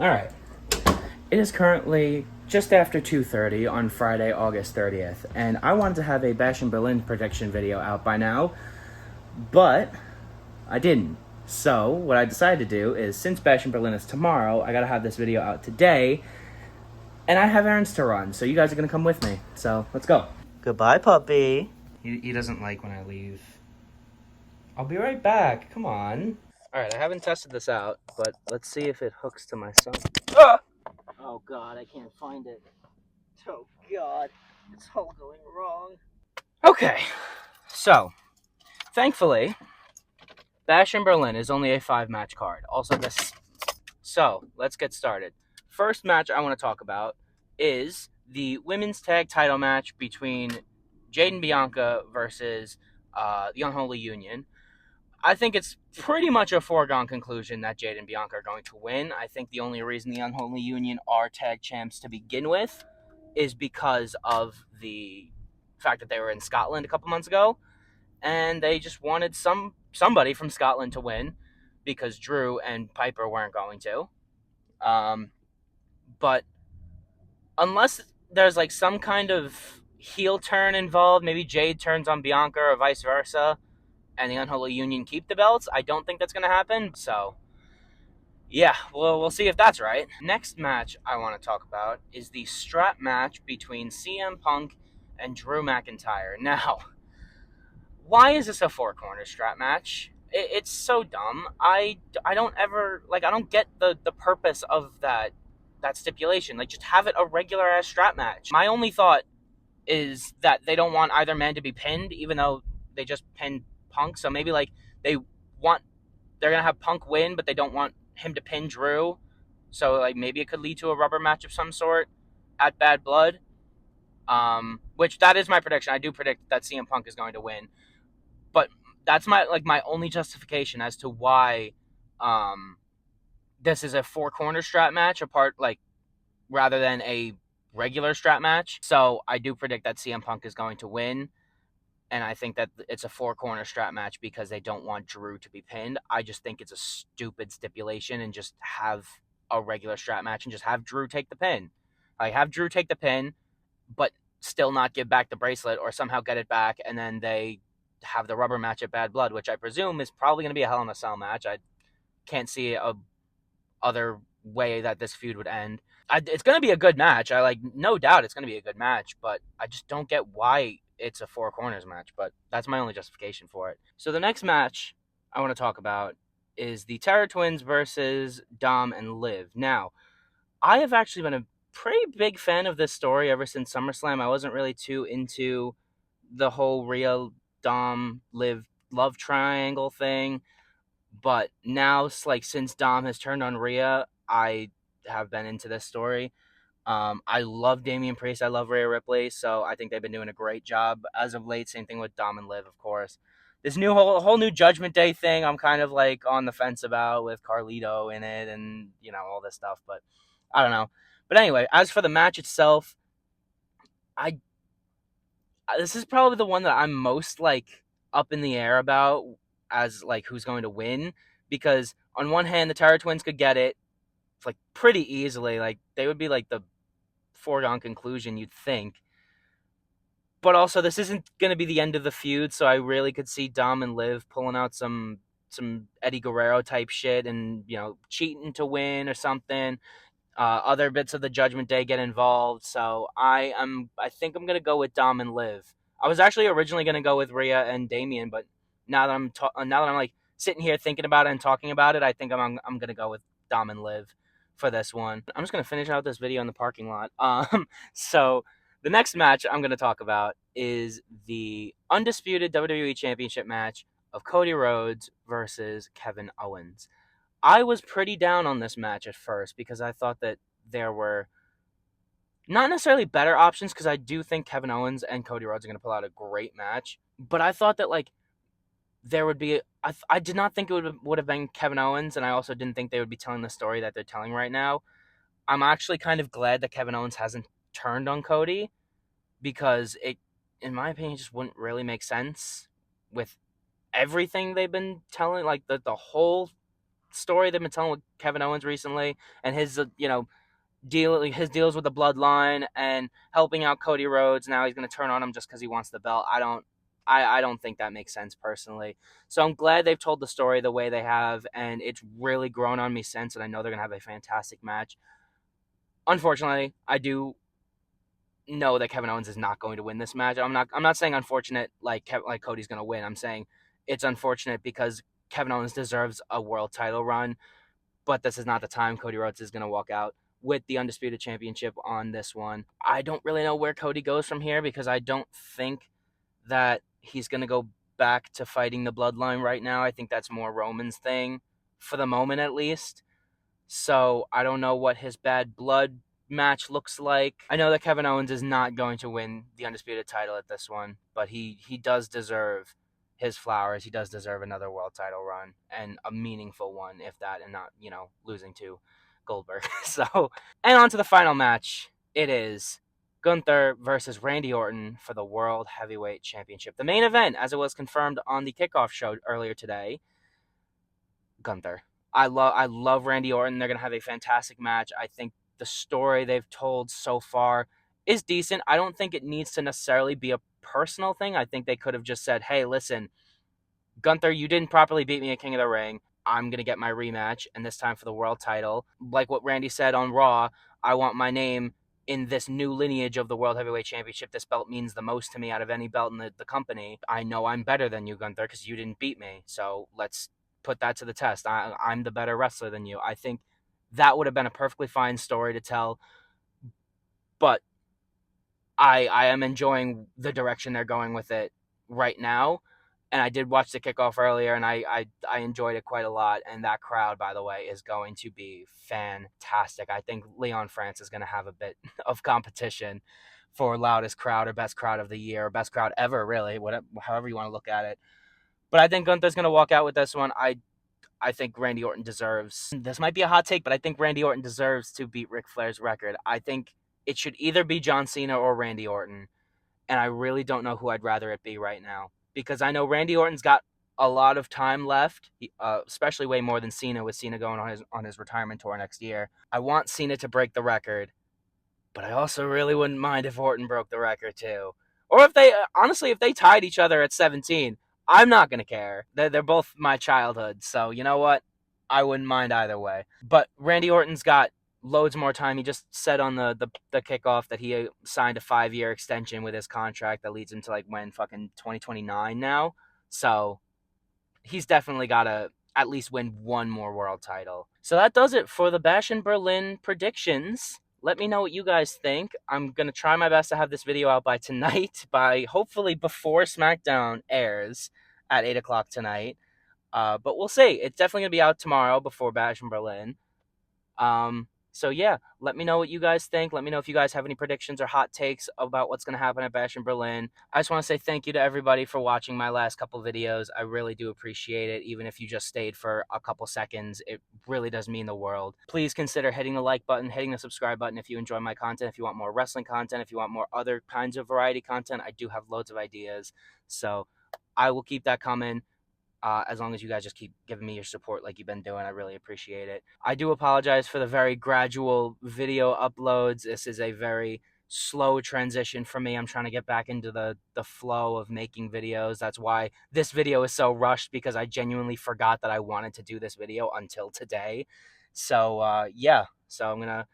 Alright. It is currently just after 2:30 on Friday, August 30th, and I wanted to have a Bash in Berlin prediction video out by now, but I didn't. So, what I decided to do is, since Bash in Berlin is tomorrow, I gotta have this video out today, and I have errands to run, so you guys are gonna come with me. So, let's go. Goodbye, puppy. He doesn't like when I leave. I'll be right back. Come on. Alright, I haven't tested this out, but let's see if it hooks to my cell. Ah! Oh god, I can't find it. Oh god, it's all going wrong. Okay, so, thankfully, Bash in Berlin is only a 5-match card. Also this. So, let's get started. First match I want to talk about is the women's tag title match between Jade and Bianca versus the Unholy Union. I think it's pretty much a foregone conclusion that Jade and Bianca are going to win. I think the only reason the Unholy Union are tag champs to begin with is because of the fact that they were in Scotland a couple months ago, and they just wanted somebody from Scotland to win because Drew and Piper weren't going to. But unless there's like some kind of heel turn involved, maybe Jade turns on Bianca or vice versa, and the Unholy Union keep the belts, I don't think that's going to happen. So, yeah, we'll see if that's right. Next match I want to talk about is the strap match between CM Punk and Drew McIntyre. Now, why is this a 4-corner strap match? It's so dumb. I don't ever, like, I don't get the purpose of that stipulation. Like, just have it a regular ass strap match. My only thought is that they don't want either man to be pinned, even though they just pinned Punk. So maybe like they're gonna have Punk win, but they don't want him to pin Drew. So like maybe it could lead to a rubber match of some sort at Bad Blood. Which that is my prediction. I do predict that CM Punk is going to win, but that's my only justification as to why this is a 4-corner strap match apart, like rather than a regular strap match. So I do predict that CM Punk is going to win. And I think that it's a 4-corner strap match because they don't want Drew to be pinned. I just think it's a stupid stipulation and just have a regular strap match and just have Drew take the pin. Like, have Drew take the pin, but still not give back the bracelet or somehow get it back, and then they have the rubber match at Bad Blood, which I presume is probably going to be a Hell in a Cell match. I can't see a other way that this feud would end. It's going to be a good match. No doubt it's going to be a good match, but I just don't get why it's a 4 corners match, but that's my only justification for it. So the next match I want to talk about is the Terror Twins versus Dom and Liv. Now, I have actually been a pretty big fan of this story ever since SummerSlam. I wasn't really too into the whole Rhea, Dom, Liv love triangle thing, but now, like, since Dom has turned on Rhea, I have been into this story. I love Damian Priest. I love Rhea Ripley. So I think they've been doing a great job as of late. Same thing with Dom and Liv, of course. This whole new Judgment Day thing, I'm kind of like on the fence about with Carlito in it and, all this stuff. But I don't know. But anyway, as for the match itself, this is probably the one that I'm most like up in the air about as like who's going to win, because on one hand the Terror Twins could get it like pretty easily. Like they would be like the foregone conclusion, you'd think. But also, this isn't going to be the end of the feud, so I really could see Dom and Liv pulling out some Eddie Guerrero type shit and, cheating to win or something. Other bits of the Judgment Day get involved, so I think I'm going to go with Dom and Liv. I was actually originally going to go with Rhea and Damian, but now that I'm like sitting here thinking about it and talking about it, I think I'm going to go with Dom and Liv for this one. I'm just going to finish out this video in the parking lot. So the next match I'm going to talk about is the undisputed WWE Championship match of Cody Rhodes versus Kevin Owens. I was pretty down on this match at first because I thought that there were not necessarily better options, because I do think Kevin Owens and Cody Rhodes are going to pull out a great match. But I thought that like there would be I did not think it would have been Kevin Owens, and I also didn't think they would be telling the story that they're telling right now. I'm actually kind of glad that Kevin Owens hasn't turned on Cody, because it, in my opinion, just wouldn't really make sense with everything they've been telling. Like the whole story they've been telling with Kevin Owens recently, and his his deals with the bloodline and helping out Cody Rhodes. Now he's going to turn on him just because he wants the belt. I don't think that makes sense personally. So I'm glad they've told the story the way they have, and it's really grown on me since. And I know they're going to have a fantastic match. Unfortunately, I do know that Kevin Owens is not going to win this match. I'm not saying unfortunate like Cody's going to win. I'm saying it's unfortunate because Kevin Owens deserves a world title run, but this is not the time. Cody Rhodes is going to walk out with the Undisputed Championship on this one. I don't really know where Cody goes from here because I don't think that he's going to go back to fighting the Bloodline right now. I think that's more Roman's thing for the moment at least. So I don't know what his bad blood match looks like. I know that Kevin Owens is not going to win the Undisputed title at this one, but he does deserve his flowers. He does deserve another world title run and a meaningful one, if that, and not, losing to Goldberg. So, and on to the final match. It is Gunther versus Randy Orton for the World Heavyweight Championship. The main event, as it was confirmed on the kickoff show earlier today, Gunther. I love Randy Orton. They're gonna have a fantastic match. I think the story they've told so far is decent. I don't think it needs to necessarily be a personal thing. I think they could have just said, "Hey, listen, Gunther, you didn't properly beat me at King of the Ring. I'm gonna get my rematch, and this time for the world title." Like what Randy said on Raw, I want my name in this new lineage of the World Heavyweight Championship. This belt means the most to me out of any belt in the company. I know I'm better than you, Gunther, because you didn't beat me. So let's put that to the test. I'm the better wrestler than you. I think that would have been a perfectly fine story to tell, but I am enjoying the direction they're going with it right now. And I did watch the kickoff earlier, and I enjoyed it quite a lot. And that crowd, by the way, is going to be fantastic. I think Leon France is going to have a bit of competition for loudest crowd or best crowd of the year or best crowd ever, really, whatever, however you want to look at it. But I think Gunther's going to walk out with this one. I think Randy Orton deserves, this might be a hot take, but I think Randy Orton deserves to beat Ric Flair's record. I think it should either be John Cena or Randy Orton, and I really don't know who I'd rather it be right now because I know Randy Orton's got a lot of time left, especially way more than Cena, with Cena going on his retirement tour next year. I want Cena to break the record, but I also really wouldn't mind if Orton broke the record too. Or if they, honestly, if they tied each other at 17, I'm not going to care. They're both my childhood, so you know what? I wouldn't mind either way. But Randy Orton's got loads more time. He just said on the kickoff that he signed a 5-year extension with his contract that leads him to like when fucking 2029 now. So he's definitely got to at least win one more world title. So that does it for the Bash in Berlin predictions. Let me know what you guys think. I'm going to try my best to have this video out by tonight, by hopefully before SmackDown airs at 8 o'clock tonight. But we'll see. It's definitely going to be out tomorrow before Bash in Berlin. So yeah, let me know what you guys think. Let me know if you guys have any predictions or hot takes about what's going to happen at Bash in Berlin. I just want to say thank you to everybody for watching my last couple videos. I really do appreciate it. Even if you just stayed for a couple seconds, it really does mean the world. Please consider hitting the like button, hitting the subscribe button if you enjoy my content, if you want more wrestling content, if you want more other kinds of variety content. I do have loads of ideas. So I will keep that coming. As long as you guys just keep giving me your support like you've been doing, I really appreciate it. I do apologize for the very gradual video uploads. This is a very slow transition for me. I'm trying to get back into the flow of making videos. That's why this video is so rushed, because I genuinely forgot that I wanted to do this video until today. So yeah, so I'm gonna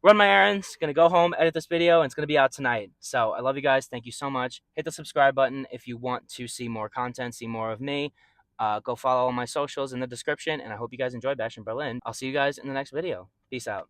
run my errands, gonna go home, edit this video, and it's gonna be out tonight. So I love you guys. Thank you so much. Hit the subscribe button if you want to see more content, see more of me. Go follow all my socials in the description, and I hope you guys enjoy Bash in Berlin. I'll see you guys in the next video. Peace out.